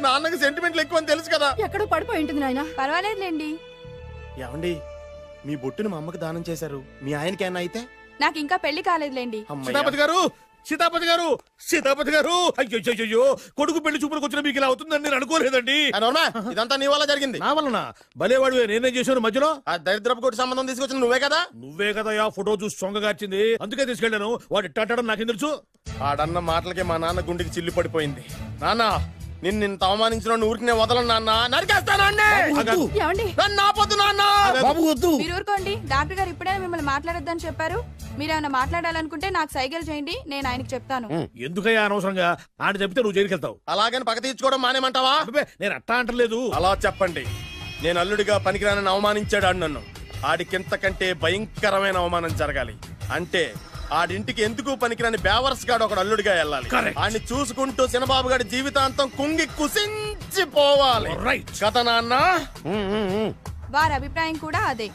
నాన్నకి సెంటిమెంట్లు ఎక్కువ అని తెలుసు కదా. ఎక్కడో పడిపోయి ఉంటుంది నాయన. పర్వాలేదులేండి. ఏమండి మీ బొట్టును మా అమ్మకి దానం చేశారు, మీ ఆయనకి ఏమన్నా అయితే? నాకు ఇంకా పెళ్లి కాలేదులేండి. సీతాపతి గారు, సీతాపతి గారు, సీతాపతి గారు, అయ్యో కొడుకు పెళ్లి చూపులకు వచ్చిన మీకు ఇలా అవుతుందని నేను అనుకోలేదండి. ఇదంతా నీ వల్ల జరిగింది. నా వలన? భలేవాడు, నేనేం చేశాను మధ్యలో? ఆ దరిద్రపు కొట్టి సంబంధం తీసుకొచ్చిన నువ్వే కదా. నువ్వే కదా ఆ ఫోటో చూసి సొంగగార్చింది, అందుకే తీసుకెళ్ళాను. వాడు ఇట్టాడడం నాకేం తెలుసు? ఆడన్న మాటలకి మా నాన్న గుండెకి చిల్లు పడిపోయింది. నాన్న నిన్ను అవమానించిన ఊరికి వదలను నాన్న, నరికేస్తాను. మీరు ఊరుకోండి. డాక్టర్ గారు ఇప్పుడే మిమ్మల్ని మాట్లాడొద్దని చెప్పారు. మీరేమైనా మాట్లాడాలనుకుంటే నాకు సైగలు చేయండి, నేను ఆయనకి చెప్తాను. ఎందుకయ్యా అనవసరంగా ఆయన చెప్తే నువ్వు జైలుకి వెళ్తావు. అలాగని పక్క తీర్చుకోవడం మానేమంటావా? నేను అట్టా అంటలేదు. అలా చెప్పండి. నేను అల్లుడిగా పనికిరానని అవమానించాడు ఆడు నన్ను. ఆడికింతకంటే భయంకరమైన అవమానం జరగాలి. అంటే ఆడింటికి ఎందుకు పనికిరాని బేవర్స్ గాడు ఒకడు అల్లుడిగా వెళ్ళాలి. ఆడిని చూసుకుంటూ చిన్నబాబు గారి జీవితాంతం కుంగి కుసించిపోవాలి కదా నాన్న. వారి అభిప్రాయం కూడా అదే.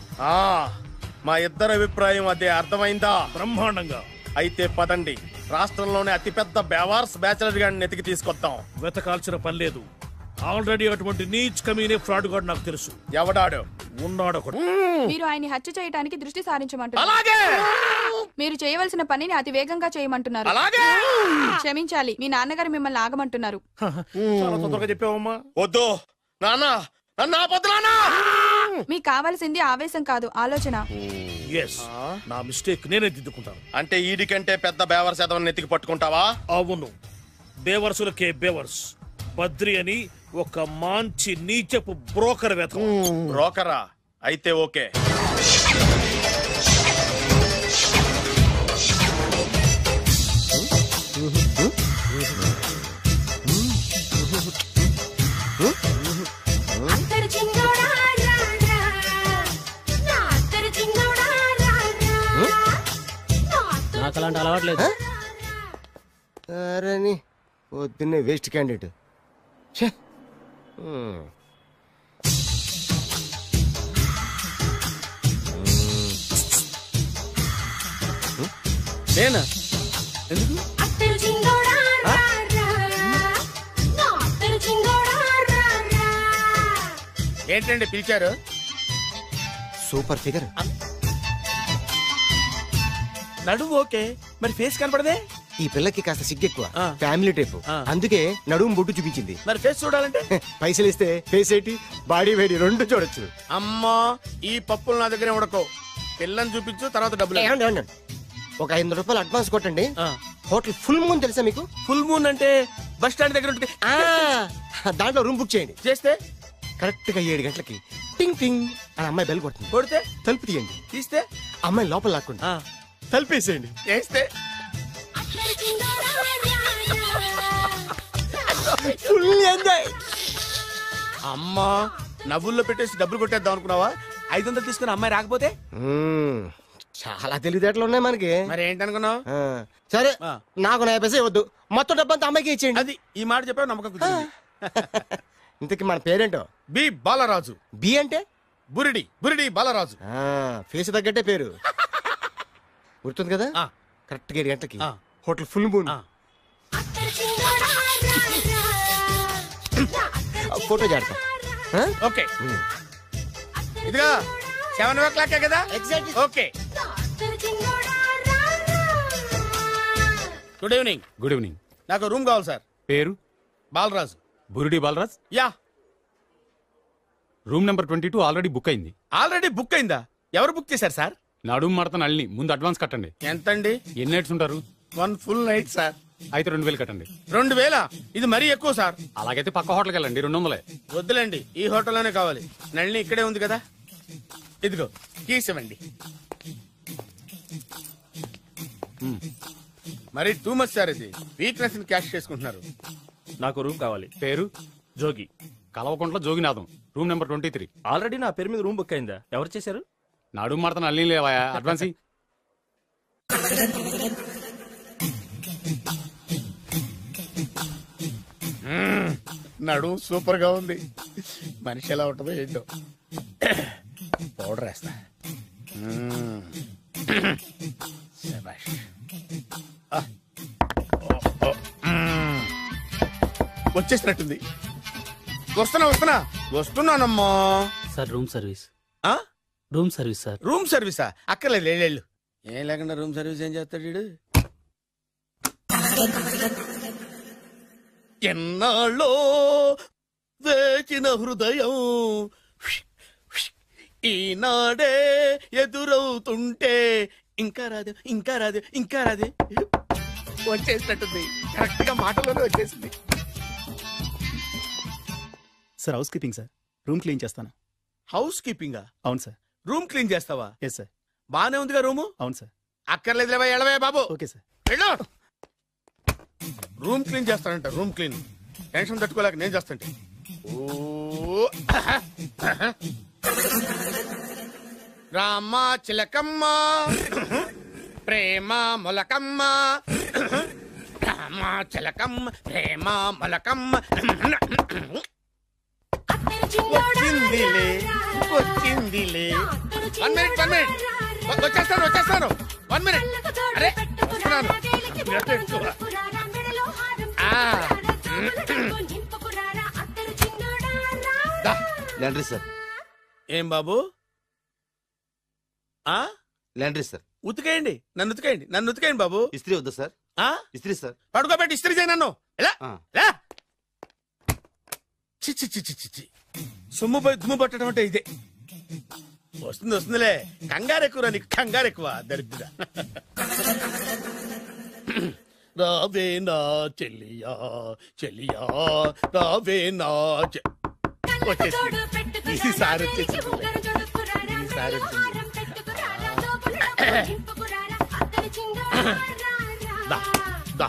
మా ఇద్దరి అభిప్రాయం అదే. అర్థమైందా? బ్రహ్మాండంగా. అయితే పదండి, రాష్ట్రంలోనే అతిపెద్ద బేవార్స్ బ్యాచిలర్ గాడిని ఎతికి తీసుకొద్దాం. వెతకాల్సిన పని లేదు. ఆల్రెడీ అటువంటి నీచ్ కమీనే ఫ్రాడ్ గాడు నాకు తెలుసు. ఎవడాడు? ఉన్నాడు ఒకడు. మీరు ఆయన్ని హత్య చేయడానికి దృష్టి సారించమంటున్నారు. మీరు చేయవలసిన పనిని అతి వేగంగా చేయమంటున్నారు. క్షమించాలి, మీ నాన్నగారు మిమ్మల్ని ఆగమంటున్నారు. చాలా తొందరగా చెప్పావమ్మా. వద్దు నాన్న, మీకు కావాల్సింది ఆవేశం కాదు, ఆలోచన. నా మిస్టేక్ నేనే దిద్దుకుంటాను. అంటే ఈడి కంటే పెద్ద బేవర్స్ ఎదవని ఎతికి పట్టుకుంటావా? అవును, బేవర్సులకే బేవర్స్. బద్రి అని ఒక మంచి నీచపు బ్రోకర్ వెతకం. బ్రోకరా? అయితే ఓకే. నాకు అలాంటి అలవాట్లేదు. అరే పొద్దున్నే వేస్ట్ క్యాండిడేట్. నేనా? ఏంటండి పిలిచారు? Super figure. నడువు ఓకే, మరి ఫేస్ కనపడదే. ఈ పిల్లకి కాస్త సిగ్గెక్కువ, ఫ్యామిలీ టైప్, అందుకే నడుము బొట్టు చూపించింది. మరి ఫేస్ చూడాలంటే పైసలు ఇస్తే ఫేస్ ఏంటి బాడీ వేడి రెండు చూడొచ్చు. అమ్మా ఈ పప్పులు నా దగ్గర ఉడకో. పిల్లని చూపించు, తర్వాత డబ్బులు. ఒక 500 రూపాయలు అడ్వాన్స్ కొట్టండి. హోటల్ ఫుల్ మూన్ తెలుసా మీకు? ఫుల్ మూన్ అంటే బస్ స్టాండ్ దగ్గర ఉంటుంది. దాంట్లో రూమ్ బుక్ చేయండి. చేస్తే కరెక్ట్ గా 7 గంటలకి టింగ్ టింగ్ అని అమ్మాయి బెల్ కొడుతుంది. కొడితే తలుపు తీయండి. తీస్తే అమ్మాయి లోపల లాక్కుంది. తలుపేసేయండి. చేస్తే ఫుల్ ఎంజాయ్. అమ్మా నవ్వుల్లో పెట్టేసి డబ్బులు కొట్టేద్దాం అనుకున్నావా? 500 తీసుకుని అమ్మాయి రాకపోతే? చాలా తెలివితేటలు ఉన్నాయి మనకి. మరి ఏంటనుకున్నావు? సరే నాకు 50 పైసలు వద్దు, మొత్తం డబ్బంతా అమ్మాయికి ఇచ్చేయండి. అది ఈ మాట చెప్పావు, నమ్మకం కుదిరింది. ఇంతకీ మన పేరేంటో? బి బాలరాజు. బి అంటే బురిడి. బురిడి బాలరాజు. ఫేస్ తగ్గట్టే పేరు. గుర్తుంది కదా? కరెక్ట్ గా 7 గంటలకి హోటల్ ఫుల్ మూన్. ఫోటో చేడతా. ఓకే, ఇదిగా 7:00 కదా? Okay. Good evening. Good evening. నాకు రూమ్ కావాలి సార్. పేరు? Balaraju. Burudi Balaraj. Yeah. Room number 22 already book అయింది. ఆల్రెడీ బుక్ అయిందా? ఎవరు బుక్ చేశారు సార్? నడుము మడత నల్లి. ముందు అడ్వాన్స్ కట్టండి. ఎంతండి? ఎన్ని నైట్స్ ఉంటారు? 1 ఫుల్ నైట్ సార్. అయితే 2000 కట్టండి. 2000? ఇది మరీ ఎక్కువ సార్. అలాగైతే పక్క హోటల్కి వెళ్ళండి, 200. వద్దులేండి, ఈ హోటల్లోనే కావాలి. నళిని ఇక్కడే ఉంది కదా. ఇదిగో కీస్ ఇవ్వండి. మరి టూ మచ్ సార్, ఇది వీక్నెస్ క్యాష్ చేసుకుంటున్నారు. నాకు రూమ్ కావాలి. పేరు? Jogi. Kalvakuntla Joginatham. Room number 23. Already నా పేరు మీద రూమ్ బుక్ అయిందా? ఎవరు చేశారు? నడుము మడత నల్లి లేవా? అడ్వాన్స్. నడు సూపర్ గా ఉంది. మనిషి ఎలా ఉంటుందో ఏంటో. పౌడర్ వేస్తా. వచ్చేసినట్టుంది. వస్తున్నానమ్మా. Sir room service. ఆ? Room service sir. రూమ్ సర్వీసా? అక్కర్లేదు, లేళ్ళు. ఏం లేకుండా రూమ్ సర్వీస్ ఏం చేస్తాడు వీడు? ఎన్నాళ్ళో వేచిన హృదయం ఈనాడే ఎదురవుతుంటే ఇంకా రాదు, ఇంకా రాదు, ఇంకా రాదు. వచ్చేసినట్టుంది, కరెక్ట్ గా మాటలోనే వచ్చేసింది. Sir house keeping sir. Room clean చేస్తాను. హౌస్ కీపింగా? అవును సార్. రూమ్ క్లీన్ చేస్తావా? Yes sir. బానే ఉందిగా రూము? అవును సార్. అక్కర్లేదు, ఎడవే బాబు. Okay sir. వెళ్ళు. రూమ్ క్లీన్ చేస్తానంట, రూమ్ క్లీన్. టెన్షన్ తట్టుకోలేక నేను చేస్తాంటే. రామ చిలకమ్మ ప్రేమ మొలకమ్మ, రామ చిలకమ్మ ప్రేమ మొలకమ్మ. వచ్చిందిలే వచ్చిందిలే. 1 minute, 1 minute. వచ్చేస్తాను 1 minute. అరే వస్తున్నాను. Laundry sir. ఏం బాబు? Laundry sir. ఉతికేయండి, నన్ను ఉతికేయండి బాబు. ఇస్త్రీ వద్దా సార్? ఇస్త్రీ సార్. పడుకోబెట్టి ఇస్త్రీ చేయి నన్ను. ఎలా చిచ్చి చిచ్చి చిచ్చి. సొమ్ము పోయి దుమ్ము పట్టడం అంటే ఇదే. వస్తుందిలే. కంగారు ఎక్కువ, నీకు కంగారు ఎక్కువ దరిద్ర. రావే నా చెల్లియా చెల్లియా రావే నా వచ్చేసి ఈసారి వచ్చేసి ఈసారి వచ్చింది. దా దా.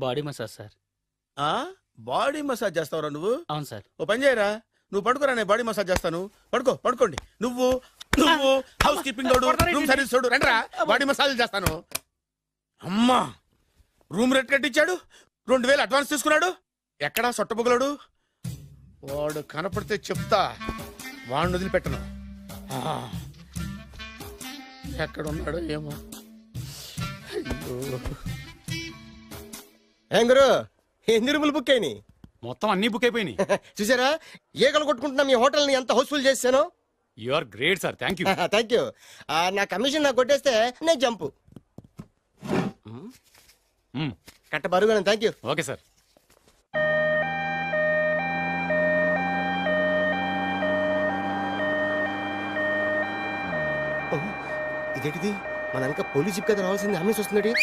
Body massage sir. Body massage చేస్తావురా నువ్వు? అవును సార్. ఓ పని చేయరా, నువ్వు పడుకోరా, నేను బాడీ మసాజ్ చేస్తాను. పడుకోండి. నువ్వు హౌస్ కీపింగ్ తోడు, రూమ్ సర్వీస్ తోడు, రండిరా బాడీ మసాజ్ చేస్తాను. అమ్మా, రూమ్ రేట్ కట్టించాడు, 2000 అడ్వాన్స్ తీసుకున్నాడు. ఎక్కడా సొట్టబుగలాడు? వాడు కనపడితే చెప్తా, వాడిని వదిలిపెట్టను. ఎక్కడ ఉన్నాడో ఏమో. ఏం గురు, ఎన్ని రూములు బుక్ అయినాయి? మొత్తం అన్ని బుక్ అయిపోయినాయి. చూసారా ఈగలు కొట్టుకుంటున్నా మీ హోటల్ ని ఎంత హౌస్ఫుల్ చేశాను. You are great sir. Thank you. Thank you. నా కమిషన్ నాకు కొట్టేస్తే నేను జంపు కట్ట బరుగా. Thank you. Okay sir. ఇదేంటిది, మన వెనక పోలీస్ జిప్ కదా రావాల్సింది, అంబులెన్స్ వస్తుంది.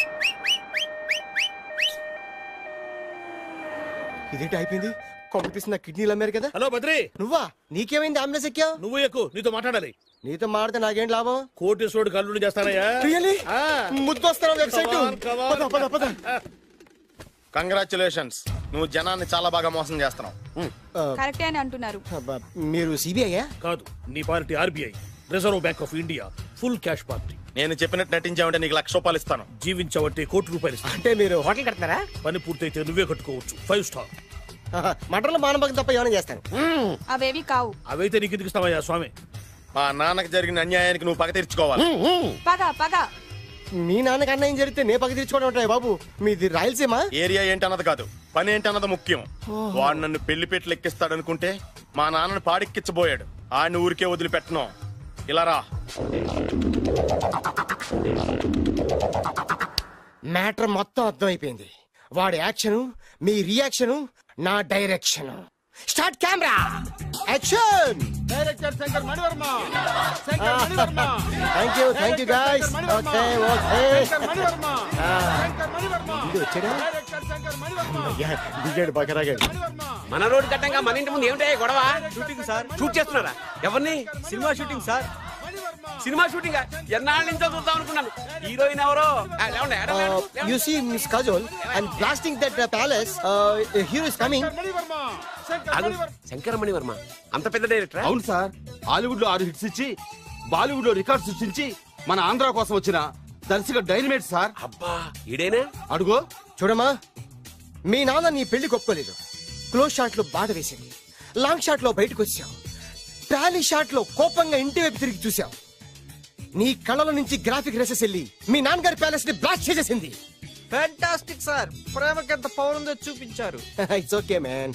ఇదేంటి అయిపోయింది? కొంపపిస్తున్న కిడ్నీలు అమ్మారు కదా. హలో బద్రి, నువ్వా? నీకేమైంది? అంబులెన్స్ ఎక్కావు? నువ్వు ఎక్కువ, నీతో మాట్లాడాలి. నీతో మాడితే నాకేం లాభం? కోటేశ్వరుడు కల్లుడు చేస్తానయ్యా. ముద్దొస్తాను వెబ్సైట్. కంగ్రాచులేషన్స్, నువ్వు జనాన్ని చాలా బాగా మోసం చేస్తున్నావు. కరెక్టే అని అంటున్నారు. మీరు సిబిఐయా? కాదు, నీ party RBI, reserve bank of India, full cash party. నేను చెప్పినట్టు నటించావంటే నీకు ₹1,00,000 ఇస్తాను. జీవించవంటే ₹1,00,00,000 ఇస్తాను. అంటే మీరు హోటల్ కడతారా? పని పూర్తయితే నువ్వే కట్టుకోవచ్చు, 5 స్టార్. మటన్లో మానభంగం తప్ప ఏమైనా చేస్తాను. అవేవి కావు. అవైతే నీకు ఎందుకు ఇస్తావయ్యా స్వామి? మా నాన్నకి జరిగిన అన్యాయానికి నువ్వు పగ తీర్చుకోవాలి. పగ మీ నాన్నకి అన్యాయం జరిగితే నే పగ తీర్చుకోవడం ఉంటాయి బాబు. మీది రాయలసీమ. ఏరియా ఏంటన్నది కాదు, పని ఏంటన్నది ముఖ్యం. వాడు నన్ను పెళ్లిపేటలు ఎక్కిస్తాడనుకుంటే మా నాన్నను పాడెక్కించబోయాడు. ఆడిని ఊరికే వదిలిపెట్టను. ఇలా రా. మ్యాటర్ మొత్తం అర్థమైపోయింది. వాడి యాక్షన్, మీ రియాక్షన్, నా direction. Start camera, action. Director Shankar Mani Varma. Thank you guys. Okay ఇది వచ్చాడా? దిగాడు, బాగా రాగాడు. మన రోడ్డు కట్టంగా మన ఇంటి ముందు ఏమిటాయి గొడవ? Shooting sir. షూట్ చేస్తున్నారా? ఎవరిని? Cinema shooting sir. Cinema shooting ఎన్నాళ్ళ నుంచో చూద్దాం అనుకున్నాను. హీరోయిన్ ఎవరో? You see Miss Kajol and blasting that palace. Hero is coming. Shankara Mani Varma అంత పెద్ద డైరెక్టర్? అవును సార్. హాలీవుడ్ లో 6 హిట్స్ ఇచ్చి బాలీవుడ్ లో రికార్డ్ సృష్టించి మన ఆంధ్ర కోసం వచ్చిన దర్శక డైనమేట్ సార్. అబ్బా, ఈడేనా? అడుగో. చూడమ్మా, మీ నాన్న నీ పెళ్లి ఒప్పుకోలేదు. క్లోజ్ షాట్ లో బాధ వేసింది, లాంగ్ షాట్ లో బయటకు వచ్చావు, ట్రాలీ షాట్ లో కోపంగా ఇంటి వైపు తిరిగి చూసావు. నీ కళ్ళలో నుంచి గ్రాఫిక్ రెసెస్ వెళ్ళి మీ నాన్నగారి ప్యాలెస్ ని బ్లాస్ట్ చేసేసింది. ఫ్యాంటాస్టిక్ సార్, ప్రేమకి ఎంత పవర్ ఉందో చూపించారు. It's okay man.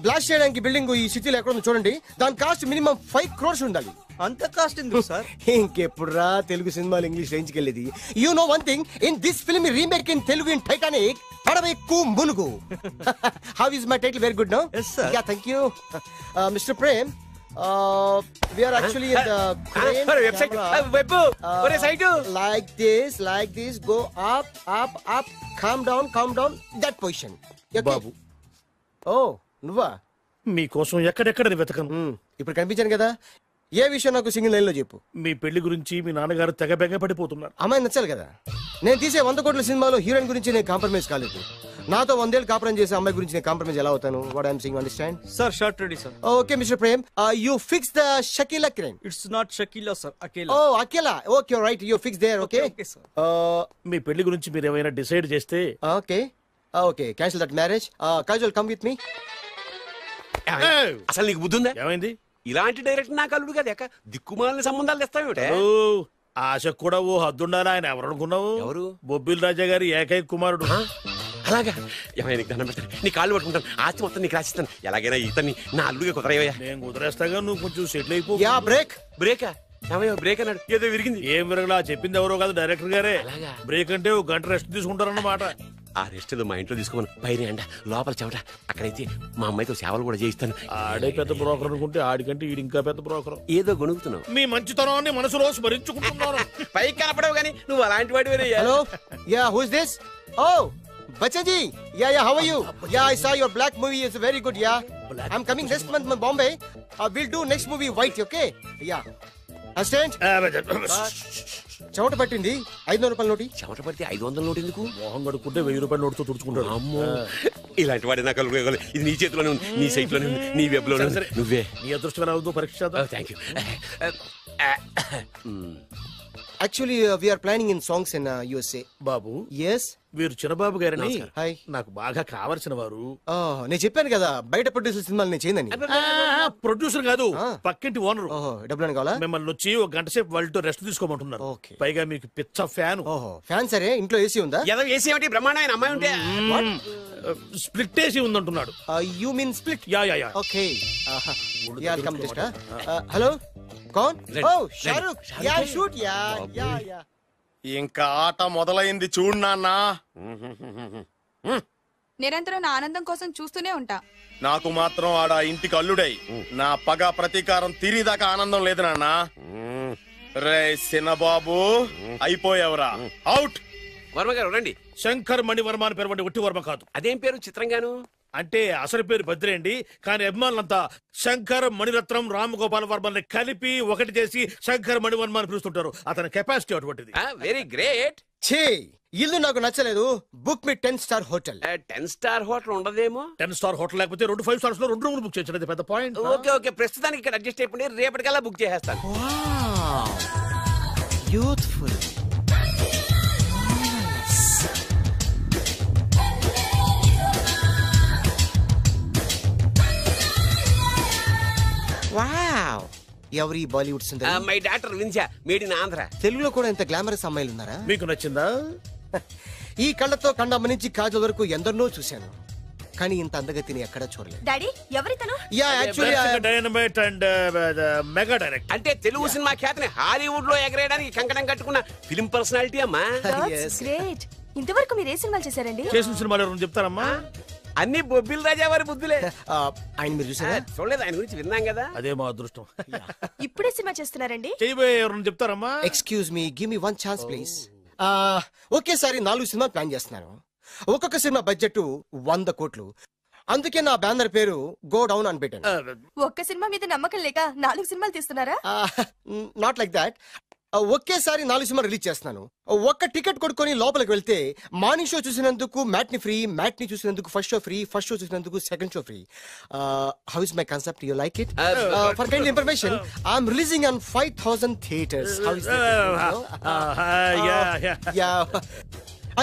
బ్లాస్ట్ చేయడానికి బిల్డింగ్ ఈ సిటీలో ఎక్కడ ఉందో చూడండి. దాని కాస్ట్ మినిమం 5 crores ఉండాలి. అంత కాస్ట్ ఎందుకు సార్? ఇంకెప్పుడు రా తెలుగు సినిమాలు ఇంగ్లీష్ రేంజ్కి వెళ్ళేది. You know one thing, in this film remake in Telugu in Titanic పడవెక్కు మునుగు. How is my title? Very good no. Yes, sir. Yeah thank you mister Prem. We are actually in the crane website camera. Web ఒరే site Like this, go up, calm down, that position. Okay? బాబు Oh, నువ్వా? మీకోసం ఎక్కడెక్కడ వెతకను. ఇప్పుడు కనిపించాను కదా. ఏ విషయం నాకు single line లో చెప్పు. మీ పెళ్లి గురించి మీ నాన్నగారు తెగ బెగ పడిపోతున్నారు. అమ్మాయి నచ్చాలి కదా. నేను తీసే 100 కోట్ల సినిమాలో హీరోయిన్ గురించి నేను కాంప్రమైజ్ కాలేదు. నాతో 100 ఏళ్ళు కాపురం చేసే అమ్మాయి గురించి నేను కాంప్రమైజ్ ఎలా అవుతాను? What I'm saying, understand? Sir shot ready sir. Okay mister Prem, you fix the Shakeela crime. It's not Shakeela sir, Akela. Oh Akela. Okay right, you fix there. Okay okay sir. మీ పెళ్లి గురించి మీరు ఏమైనా డిసైడ్ చేస్తే okay cancel that marriage. Kajal come with me. అసలు నీకు బుద్ధి ఉందా? ఏమైంది? ఇలాంటి డైరెక్టర్ నాకు అల్లుడు కదా, దిక్కుమాలని సంబంధాలు తెస్తావేమిటే? ఆశకు కూడా ఓ హద్దుండాలి. ఆయన ఎవరు అనుకున్నావు? ఎవరు? బొబ్బిల్ రాజా గారి ఏకైక కుమారుడు. అలాగా? ఏమైనా నీకు దండం పెడతాను, నీ కాళ్ళు పట్టుకుంటాను, ఆస్తి మొత్తం నీకు రాసిస్తాను. ఎలాగైనా ఇతన్ని నా అల్లుడిగా కుదరయ్యా. నేను కుదిరేస్తాగా, నువ్వు కొంచెం సెటిల్ అయిపో. Yeah break. బ్రేకా? ఏమయ్యా బ్రేక్ అన్నాడు, ఏదో విరిగింది. ఏం విరగలా? చెప్పింది ఎవరో కాదు, డైరెక్టర్ గారే. అలాగా? బ్రేక్ అంటే ఒక గంట రెస్ట్ తీసుకుంటారన్నమాట. ఆ రెస్ట్ ఏదో మా ఇంట్లో తీసుకోమని, పైన అండ లోపల చెమట. అక్కడైతే మా అమ్మాయితో సేవలు కూడా చేయిస్తాను. ఆడే పెద్ద బ్రోకర్ అనుకుంటే ఆడికంటే ఈడు ఇంకా పెద్ద బ్రోకర్. ఏదో గొనుగుతున్నావు. మీ మంచితనాన్ని మనసులో స్మరించుకుంటున్నాను. పైకి కనపడవు కానీ నువ్వు అలాంటి వాడి. Hello, ya who is this? Oh Bachchan ji, yeah, how are you? Yeah, I saw your black movie. It's very good, yeah. I'm coming next month in Bombay. We'll do next movie white, okay? Yeah. Assistant? చెమట పట్టింది. 500 రూపాయల నోటి. చెమట పడితే 500 note ఎందుకు? మోహం కడుక్కుంటే 1000 రూపాయల నోటుతో తుడుచుకుంటాడు. అమ్మో, ఇలాంటి వాడి నాకు అల్లుడు. ఇది నీ చేతిలోనే ఉంది, నీ సైట్ లోనే ఉంది, నీ వెబ్ లోనే ఉంది. నువ్వే నీ అదృష్టం ఎలా అవుతుందో పరీక్ష చేద్దాం. Thank you. Actually, we are planning in songs in USA. Babu, Yes. వీరు చిన్నబాబు గారని హాయ్. నాకు బాగా కావలసిన వారు. నేను చెప్పాను కదా బయట ప్రొడ్యూసర్ సినిమాలు నేను చేయనని. ప్రొడ్యూసర్ కాదు, పక్కింటి ఓనరు. డబ్బులు కావాలా? మిమ్మల్ని వచ్చి ఒక గంట సేపు వాళ్ళతో రెస్ట్ తీసుకోమంటున్నారు. Okay. పైగా మీకు పిచ్చ ఫ్యాన్. ఫ్యాన్ సరే, ఇంట్లో ఏసీ ఉందా? ఏదో ఏసీ ఏమిటి, బ్రహ్మాండమైన అమ్మాయి ఉంటే. స్ప్లిట్ ఏసీ ఉందంటున్నాడు. You mean split? Yeah. Okay. Yeah, come just. Hello? Kaun? Oh, Shahrukh. Yeah, shoot. Yeah. ఇంకా ఆట మొదలైంది చూడు నాన్న. నిరంతరం నా ఆనందం కోసం చూస్తూనే ఉంటా. నాకు మాత్రం ఆడ ఇంటికి అల్లుడై నా పగ ప్రతీకారం తీరిదాకా ఆనందం లేదు నాన్న. రే సినబాబు, అయిపోయావురా, అవుట్. వర్మ గారు రండి. శంకర్ మణివర్మ అని పేరు, ఒట్టి వర్మ కాదు. అదేం పేరు చిత్రంగాను? అంటే అసలు పేరు బద్రి అండి, కానీ అభిమానులంతా శంకర్ మణిరత్నం రామగోపాల్ వర్మని కలిపి ఒకటి చేసి శంకర్ మణివర్మ అని పిలుస్తుంటారు. అతని కెపాసిటీ అటువంటిది. Very great. ఛీ, ఇల్లు నాకు నచ్చలేదు. బుక్ మీ 10 star హోటల్. 10 star హోటల్ ఉండదేమో. 10 star హోటల్ లేకపోతే 2 5 stars లో 2 రూములు బుక్ చేయొచ్చు. పెద్ద పాయింట్. ఓకే, ప్రస్తుతానికి ఇక్కడ అడ్జస్ట్ అయిపోయి రేపటికల్లా బుక్ చేసేస్తాను. బ్యూటిఫుల్. వావ్, ఎవరి బాలీవుడ్ సుందరి? మై డాక్టర్ విన్సా, మేడ్ ఇన్ ఆంధ్ర. తెలుగులో కూడా ఇంత గ్లామరస్ అమ్మాయిలు ఉన్నారా? మీకు నచ్చిందా? ఈ కళ్ళతో కండమ్మ నుంచి కాజల్ వరకు ఎందరినో చూశాను, కానీ ఇంత అందగతిని ఎక్కడా చూడలేదు. డాడీ ఎవరితను? Yeah, actually dynamite and mega direct. అంటే తెలుగు సినిమా ఖ్యాతిని హాలీవుడ్ లో ఎగరేయడానికి కంకణం కట్టుకున్న ఫిల్మ్ పర్సనాలిటీ అమ్మా. గ్రేట్. ఇంతవరకు మీరు ఏ సినిమాలు చేశారండి? చేసిన సినిమాలు ఎవరు చెప్తారమ్మా? అన్ని బొబ్బిల్ రాజా వారి బుద్ధులే. ఆయన మీరు చూసారా? చూడలేదు, ఆయన గురించి విన్నాం కదా. అదే మా అదృష్టం. ఇప్పుడే సినిమా చేస్తున్నారండి? చేయబోయే ఎవరు చెప్తారమ్మా? Excuse me, give me 1 chance please. ఒకేసారి 4 సినిమా ప్లాన్ చేస్తున్నాను. ఒక్కొక్క సినిమా బడ్జెట్ 100 కోట్లు. అందుకే నా బ్యానర్ పేరు గో డౌన్ అని పెట్టాను. ఒక్క సినిమా మీద నమ్మకం లేక 4 సినిమాలు తీస్తున్నారా? Not like that. ఒకేసారి 4 సినిమా రిలీజ్ చేస్తున్నాను. ఒక్క టికెట్ కొనుక్కొని లోపలికి వెళ్తే మార్నింగ్ షో చూసినందుకు మ్యాట్ని ఫ్రీ, మ్యాట్ని చూసినందుకు first show free, first show చూసినందుకు second show free. How is my concept? You like it? For kind information, I'm releasing on 5000 theatres. How is that?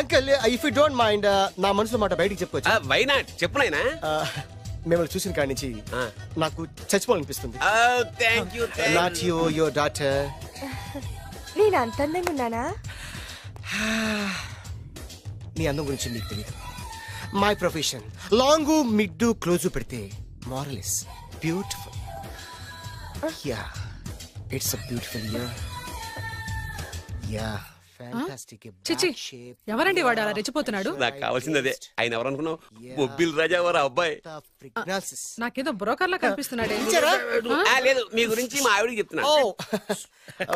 Uncle, if you don't mind, నా మనసులో మాట బయటికి చెప్పుకోవచ్చు. Why not? చెప్పు నాయనా. మిమ్మల్ని చూసిన కాడి నుంచి నాకు చచ్చిపోవాలనిపిస్తుంది. Not you, your daughter. నేను అంత అందంగా ఉన్నానా? నీ అందం గురించి నీకు తెలియదు. My profession long mid close పెడితే moral is beautiful. Yeah it's a beautiful year. Yeah fantastic. చిచి ఎవరండి వాడు అలా రెచ్చిపోతున్నాడు? నాకు కావాల్సింది అదే. ఆయన ఎవరు అనుకున్నావు? బొబ్బిల్ రాజా వారు అబ్బాయి. నాకేదో బ్రోకర్ లా కనిపిస్తున్నాడే. లేదు, మీ గురించి మా ఆవిడకి చెప్తున్నా.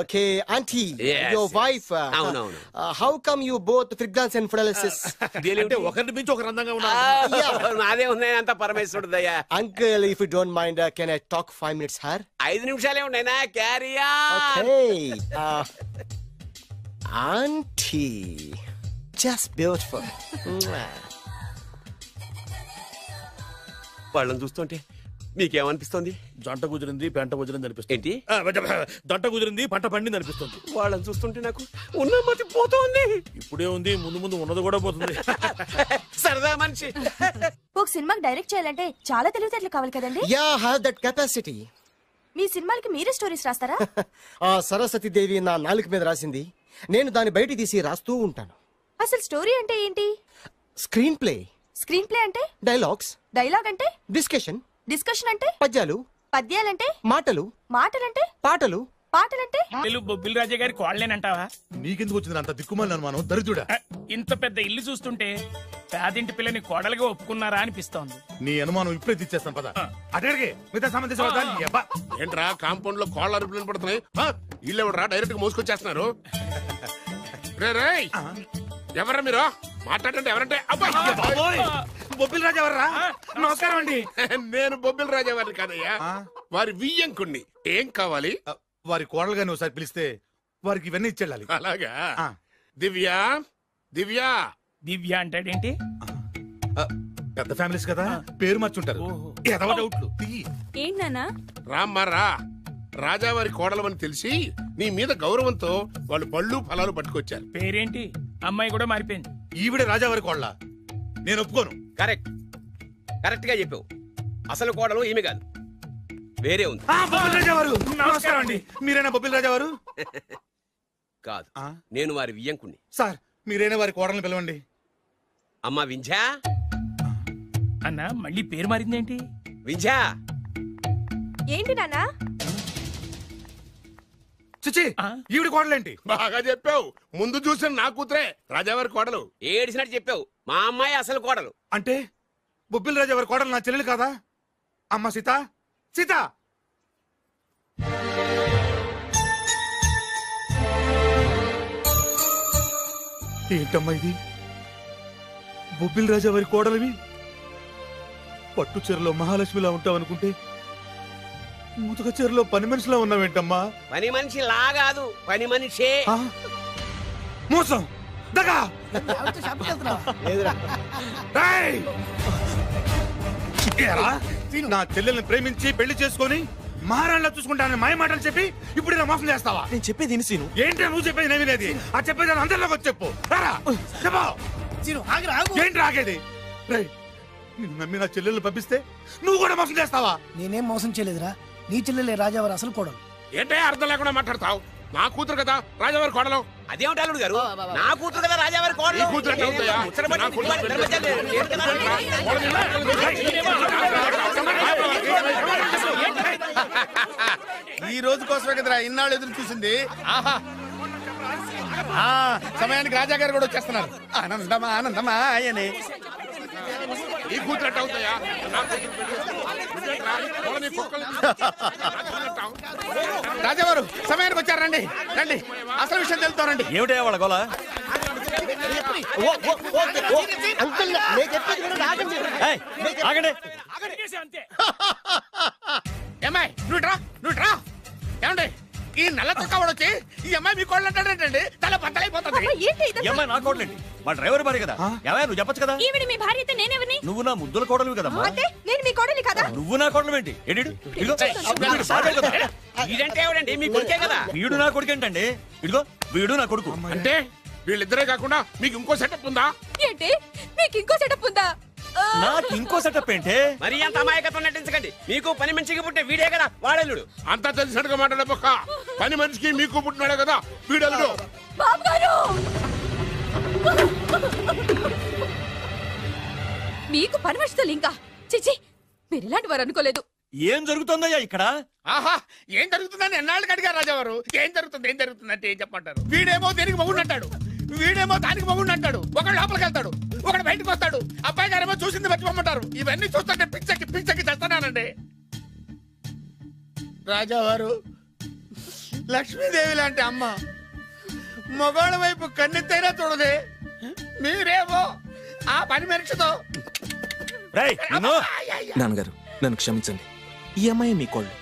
Okay aunty, your wife. అవునవును. How come you both fragrance and fidelities? అంటే ఒకరిని మించి ఒకరు అందంగా ఉన్నారు. నాదే ఉంది అంత పరమేశ్వరుడు దయ్యా. Uncle, if you don't mind, can I talk 5 minutes sir? 5 నిమిషాలే ఉన్నాయినా. Carry on. Okay Auntie, just beautiful. వాళ్ళని చూస్తుంటే మీకేమనిపిస్తుంది? జంట కుదిరింది పెంట కుదిరింది అనిపిస్తుంది. ఏంటి? జంట కుదిరింది పంట పండింది అనిపిస్తుంది. వాళ్ళని చూస్తుంటే నాకు ఉన్న మతి పోతుంది. ఇప్పుడే ఉంది, ముందు ముందు ఉన్నది కూడా పోతుంది. సరదా మనిషి. ఒక సినిమాకి డైరెక్ట్ చేయాలంటే చాలా తెలివితేటలు కావాలి కదండి? Yeah, have that capacity. మీ సినిమాలకి మీరే స్టోరీస్ రాస్తారా? ఆ సరస్వతి దేవి నా నాలుక మీద రాసింది, నేను దాన్ని బయట తీసి రాస్తూ ఉంటాను. అసలు స్టోరీ అంటే ఏంటి? Screen play. స్క్రీన్ ప్లే అంటే? డైలాగ్స్. డైలాగ్ అంటే? డిస్కషన్. డిస్కషన్ అంటే? పద్యాలు. పద్యాలంటే? మాటలు. మాటలంటే? పాటలు. పాటలంటే? బొబ్బిల్ రాజా గారి కోడలేనంటావా? నీకెందుకు వచ్చింది అంత దిక్కుమాలి అనుమానం? దరిద్రుడా, ఇంత పెద్ద ఇల్లు చూస్తుంటే పేదింటి పిల్లని కోడలుగా ఒప్పుకున్నారా అనిపిస్తోంది. నీ అనుమానం ఇప్పుడే తీర్చేస్తాను పద. అడిగే మిగతా సంబంధించిన ఏంట్రా కాంపౌండ్ లో కోళ్ళ అరుపులు పడుతున్నాయి? ఇల్లు ఎవడరా డైరెక్ట్ గా మోసుకొచ్చేస్తున్నారు? ఎవరా మీరు మాట్లాడంటే? ఎవరంటే? బొబ్బిల్ రాజా వర్రా, నమస్కారం అండి. నేను బొబ్బిల్ రాజా వారిని కాదయ్యా, వారి వియ్యంకుణ్ణి. ఏం కావాలి? వారి కోడలుగాని ఒకసారి పిలిస్తే వారికి ఇవన్నీ ఇచ్చేళ్ళాలి. అలాగా? దివ్య దివ్య దివ్య అంటాడేంటి? పెద్ద ఫ్యామిలీస్ కదా, పేరు మార్చుంటారు. ఎదవ డౌట్లు. ఏంటన్నా? రామ్మారా, రాజావారి కోడలమని తెలిసి నీ మీద గౌరవంతో వాళ్ళు పళ్ళు ఫలాలు పట్టుకొచ్చారు. పేరేంటి? అమ్మాయి కూడా మారిపోయింది. ఈవిడే రాజావారి కోడల? నేను ఒప్పుకోను. కరెక్ట్ కరెక్ట్ గా చెప్పావు. అసలు కోడలు ఈమె కాదు, వేరే ఉంది. బొబ్బిల్ రాజా వారు నమస్కారం అండి. మీరేనా బొబ్బిల్ రాజా వారు? కాదు, నేను వారి వియ్యంకుణ్ణి. సార్ మీరైనా వారి కోడల్ని పిలవండి. అమ్మా వింజా. అన్నా మళ్ళీ పేరు మారిందేంటి? వింజా. ఏంటి నాన్నా? చిచి, ఈవిడ కోడలేంటి? బాగా చెప్పావు. ముందు చూసిన నా కూతురే రాజావారి కోడలు. ఏడిసినట్టు చెప్పావు. మా అమ్మాయి అసలు కోడలు. అంటే బొబ్బిల్ రాజా వారి కోడలు నా చెల్లెలు కాదా? అమ్మ సీత, సీత. ఏంటమ్మా ఇది? బొబ్బిల్ రాజా వారి కోడలివి పట్టు చీరలో మహాలక్ష్మిలా ఉంటావనుకుంటే ముతక చీరలో పని మనిషిలా ఉన్నావేంటమ్మా? పని మనిషి లాగాదు, పని మనిషే. మోసం, దగా. నా చెల్లెల్ని ప్రేమించి పెళ్లి చేసుకొని మహారాణిలా చూసుకుంటానని మాయ మాటలు చెప్పి ఇప్పుడు ఇలా మోసం చేస్తావా? నేను చెప్పేది విను. ఏంటి నువ్వు చెప్పేది? నేను వినేది. ఆ చెప్పేది అందరిలోకి వచ్చి చెప్పు. ఏంటి రాగేది? నిన్ను నమ్మి నా చెల్లెల్ని పంపిస్తే నువ్వు కూడా మోసం చేస్తావా? నేనేం మోసం చేయలేదురా, నీ చెల్లెలే రాజావారు అసలు కోడలు. ఏంటే అర్థం లేకుండా మాట్లాడతావు? నా కూతురు కదా రాజావారి కోడలు. అదేమిటి అల్లుడు గారు, నా కూతురు కదా రాజావారి కోడలు. ఈ రోజు కోసమే కదరా ఇన్నాళ్ళు ఎదురు చూసింది. ఆహా, సమయానికి రాజా గారు కూడా వచ్చేస్తున్నారు. ఆనందమా ఆనందమా ఆయనే. ఈ కూతురు అవుతాయా? రాజావారు సమయానికి వచ్చారు. రండి రండి, అసలు విషయం తెలుతానండి. ఏమిటా వాళ్ళ గోల? ఏమ్మాయి నువ్వు రా. ఏమండి ఈ నల్ల తొక్కవాడు వచ్చి ఈ అమ్మాయి మీ కోళ్ళు అంటాడేంటండి? తల బద్దలైపోతుంది. నా కోడలేంటి? మా డ్రైవర్ భార్య కదా. ఏమయ్య నువ్వు చెప్పచ్చు కదా. ఈవిడ మీ భార్య అయితే నేనెవరిని? నువ్వు నా ముద్దుల కోడలు కదమ్మా. అంటే నేను మీ కోడలి కదా? నువ్వు నా కోడలు ఏంటి? వీడంటే ఎవడండి? మీ కొడుకే కదా. వీడు నా కొడుకు ఏంటండి? ఇదిగో వీడు నా కొడుకు. అంటే వీళ్ళిద్దరే కాకుండా మీకు ఇంకో సెటప్ ఉందా? ఏంటి మీకు ఇంకో సెటప్ ఉందా? నాకు ఇంకో సెటప్ ఏంటి? మరి అంత అమాయకత్వం నటించకండి. మీకు పని మనిషికి పుట్టే వీడే కదా వాడల్లుడు. అంతా తెలిసినట్టుగా మాట్లాడబోక. పని మనిషికి మీకు పుట్టినాడే కదా వీడల్లుడు. బాబు గారు మీకు పరమర్శితులు ఇంకా చిచి మీరు ఇలాంటి వారు అనుకోలేదు. ఏం జరుగుతుందయ్యా ఇక్కడ? ఆహా ఏం జరుగుతుందని ఎన్నాళ్ళకి అడిగారు రాజావారు. ఏం జరుగుతుంది అంటే ఏం చెప్పమంటారు? వీడేమో దేనికి మొగుడు అంటాడు, వీడేమో దానికి మొగుడు అంటాడు. ఒకడు లోపలికి వెళ్తాడు, ఒకడు బయటకు వస్తాడు. అబ్బాయి గారేమో చూసింది మర్చిపోమంటారు. ఇవన్నీ చూస్తుంటే పిచ్చకి చేస్తానండి. రాజావారు లక్ష్మీదేవి లాంటి అమ్మ మగవాళ్ళ వైపు కన్నెత్తైనా చూడదే, మీరేమో ఆ పని మనిషితో. నాన్నగారు నన్ను క్షమించండి. ఈ అమ్మాయి మీ కోళ్ళు.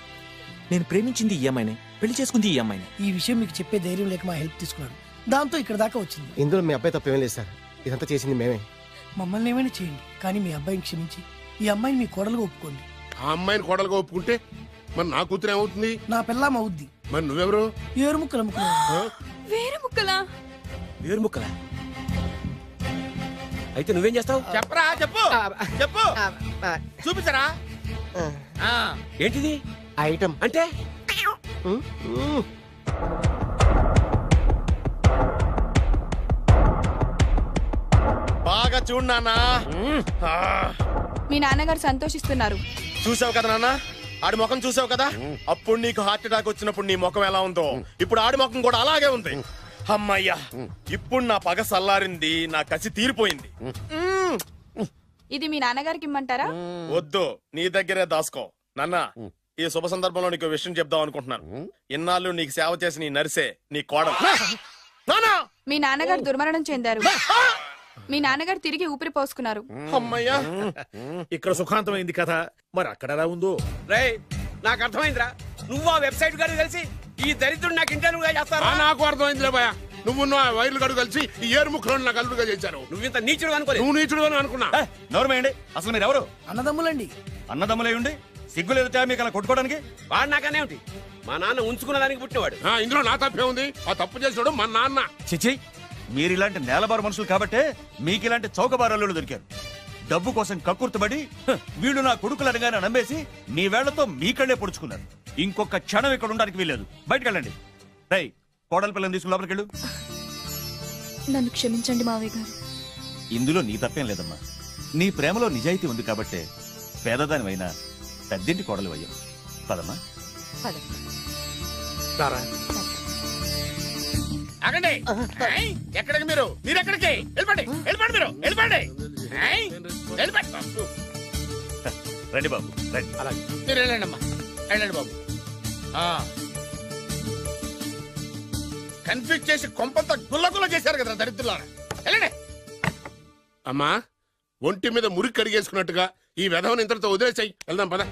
నేను ప్రేమించింది ఈ అమ్మాయినే, పెళ్లి చేసుకుంది ఈ అమ్మాయిని. ఈ విషయం మీకు చెప్పే ధైర్యం లేక మా హెల్ప్ తీసుకున్నాడు. దాంతో ఇక్కడ దాకా వచ్చింది. ఇందులో మీ అబ్బాయి తప్పేం లేదు సార్. ఇదంతా చేసింది మేమే. మమ్మల్ని ఏమైనా చేయండి, కానీ మీ అబ్బాయిని క్షమించి ఈ అమ్మాయిని మీ కోడలుగా ఒప్పుకోండి. ఆ అమ్మాయిని కోడలుగా ఒప్పుకుంటే మరి నా కూతురు ఏమవుతుంది? నా పిల్లం అవుద్ది. మరి నువ్వెవరు? ఏరు ముక్కలు అమ్ముకున్నా. వేరే ముక్కలా? వేరు ముక్కలా? అయితే నువ్వేం చేస్తావు? చెప్పరా, చెప్పు చెప్పు, చూపించరా. ఏంటిది ఐటమ్ అంటే? బాగా చూడు నాన్న. మీ నాన్నగారు సంతోషిస్తున్నారు. చూసావు కదా నాన్న, ఆడి ముఖం చూసావు కదా. అప్పుడు నీకు హార్ట్ అటాక్ వచ్చినప్పుడు నీ ముఖం ఎలా ఉందో ఇప్పుడు ఆడి ముఖం కూడా అలాగే ఉంది. అమ్మయ్యా, ఇప్పుడు నా పగ సల్లారింది, నా కసి తీరిపోయింది. ఇది మీ నాన్నగారికి ఇమ్మంటారా? వద్దు, నీ దగ్గరే దాసుకో. నాన్న, ఈ శుభ సందర్భంలో నీకు విషయం చెప్దాం అనుకుంటున్నాను. ఇన్నాళ్ళు నీకు సేవ చేసి నీ నరిసే నీ కోడలు. మీ నాన్నగారు దుర్మరణం చెందారు. మీ నాన్నగారు తిరిగి ఊపిరి పోసుకున్నారు. అమ్మయ్యా, ఇక్కడ సుఖాంతమైంది కదా, మరి అక్కడ ఎలా ఉందో. రేయ్, నాకు అర్థమైందిరా. నువ్వు ఆ వెబ్సైట్ గారు కలిసి ఈ దరిద్రుడు నాకు ఇంటర్వ్యూగా చేస్తారా? నాకు అర్థమైందిలే భయ. నువ్వు వైర్లు గడు కలిసి ఈ ఏరు ముక్కలు నాకు అల్లుడుగా చేశారు. నువ్వింత నీచుడు అనుకోలేదు. నువ్వు నీచుడు అని అనుకున్నా. నోరమేయండి. అసలు మీరు ఎవరు? అన్నదమ్ములండి. అన్నదమ్ములే ఉండి సిగ్గులేదు మీకు అలా కొట్టుకోవడానికి? వాడు నాకనే ఉంటి. మా నాన్న ఉంచుకున్న దానికి పుట్టినవాడు. ఇందులో నా తప్పే ఉంది. ఆ తప్పు చేసాడు మా నాన్న. చిచి, మీరు ఇలాంటి నేలబారు మనుషులు కాబట్టే మీకు ఇలాంటి చౌకబారల్లుడు దొరికారు. డబ్బు కోసం కక్కుర్తుబడి వీళ్ళు నా కొడుకులు అనగానే నమ్మేసి మీ వేళ్లతో మీ కళ్ళే పొడుచుకున్నారు. ఇంకొక క్షణం ఇక్కడ ఉండడానికి వీల్లేదు. బయటకెళ్ళండి. రై, కోడల పిల్లని తీసుకుని లోపలికి వెళ్ళు. నన్ను క్షమించండి మావయ్య గారు. ఇందులో నీ తప్పేం లేదమ్మా. నీ ప్రేమలో నిజాయితీ ఉంది కాబట్టే పేదదానివైనా పెద్దింటి కోడలు అయ్యావు. పదమ్మా. అగండి. ఎక్కడికి మీరు ఎక్కడికి వెళ్ళిపండి. మీరు వెళ్ళిపండి. రండి బాబు, రండి. అలాగే మీరు వెళ్ళండి అమ్మా, వెళ్ళండి బాబు. కన్ఫ్యూజ్ చేసి కొంపంతా గుల్లగుల్ల చేశారు కదా దరిద్రులారా. వెళ్ళండి అమ్మా. ఒంటి మీద మురికి కడిగేసుకున్నట్టుగా ఈ వెధవని ఇంతటితో వదిలేసాయి. వెళ్దాం పద.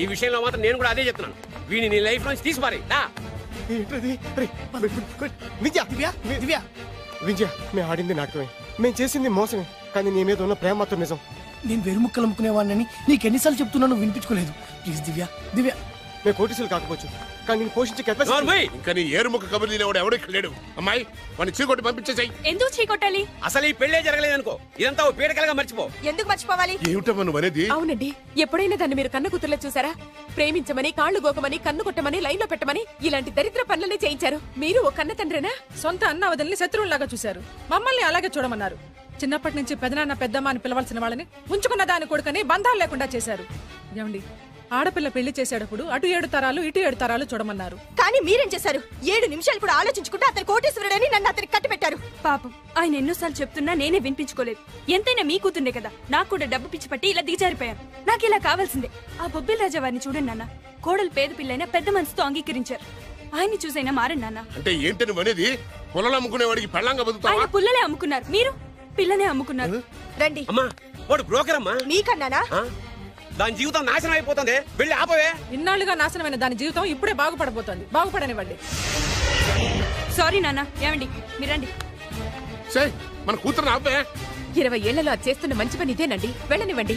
ఈ విషయంలో మాత్రం నేను కూడా అదే చెప్తున్నాను. వీడిని నీ లైఫ్ నుంచి తీసిపారి. విజయ, మేము ఆడింది నాటకమే, మేము చేసింది మోసమే, కానీ నీ మీద ఉన్న ప్రేమ మాత్రం నిజం. నేను వేరు ముక్కలు అమ్ముకునేవాడిని నీకు ఎన్నిసార్లు చెప్తున్నాను, వినిపించుకోలేదు. ప్లీజ్ దివ్య, దివ్య. మేము కోటీసులు కాకపోవచ్చు, కానీ నేను పోషించే కెపాసిటీ. ఇంకా నీ ఏరుముక్క కబుర్లు ఎవడు ఇక్కడ లేడు. అమ్మాయి, వాడిని చీకొట్టి పంపించేసాయి. ఎందుకు చీకొట్టాలి? అసలు ఈ పెళ్లే జరగలేదనుకో, ఇదంతా ఓ పీడకలుగా మర్చిపో. ఎందుకు మర్చిపోవాలి? ఏమిటమ్మా నువ్వు అనేది? అవునండి, ఎప్పుడైనా దాన్ని మీరు కన్న కూతుర్లో చూసారా? ప్రేమించమని, కాళ్లు గోకమని, కన్ను కొట్టమని, లైన్ లో పెట్టమని ఇలాంటి దరిద్ర పనులనే చేయించారు. మీరు ఓ కన్న తండ్రేనా? సొంత అన్న వదిలిని శత్రువులాగా చూశారు. మమ్మల్ని అలాగే చూడమన్నారు. చిన్నప్పటి నుంచి పెదనాన్న పెద్దమ్మ అని పిలవాల్సిన వాళ్ళని ఉంచుకున్న దాని కొడుకని బంధాలు లేకుండా చేశారు. ఏమండి, ఆడపిల్ల పెళ్లి చేసేటప్పుడు అటు 7 తరాలు ఇటు 7 తరాలు చూడమన్నారు. కానీ మీరేం చేశారు? 7 నిమిషాలు కూడా ఆలోచించుకుంటే అతను కోటేశ్వరుడని నన్ను అతనికి కట్టిపెట్టారు. పాపం, ఆయన ఎన్నోసార్లు చెప్తున్నా నేనే వినిపించుకోలేదు. ఎంతైనా మీ కూతుండే కదా, నాకు కూడా డబ్బు పిచ్చి పట్టి ఇలా దిగజారిపోయాను. నాకు ఇలా కావాల్సిందే. ఆ బొబ్బిల్ రాజా వారిని చూడండి నాన్న. కోడలు పేద పిల్లైనా పెద్ద మనసుతో అంగీకరించారు. ఆయన్ని చూసైనా మారండి నాన్న. అంటే ఏంటి నువ్వు అనేది? పుల్లలు అమ్ముకునేవాడికి పెళ్ళంగా బతుకుతావా? ఆయన పుల్లలే అమ్ముకున్నారు, మీరు పిల్లనే అమ్ముకున్నారు. రండి. అమ్మా, వాడు బ్రోకర్ అమ్మా. మీకన్నానా? దాని జీవితం నాశనం అయిపోతుంది. వెళ్ళి ఆపవే. ఇన్నాళ్ళుగా నాశనమైన దాని జీవితం ఇప్పుడే బాగుపడబోతోంది. బాగుపడనివ్వండి. సారీ నాన్న. ఏమండి, మీరండి. మన కూతురు ఆపే. 20 ఏళ్లలో అది చేస్తున్న మంచి పని ఇదేనండి. వెళ్ళనివ్వండి.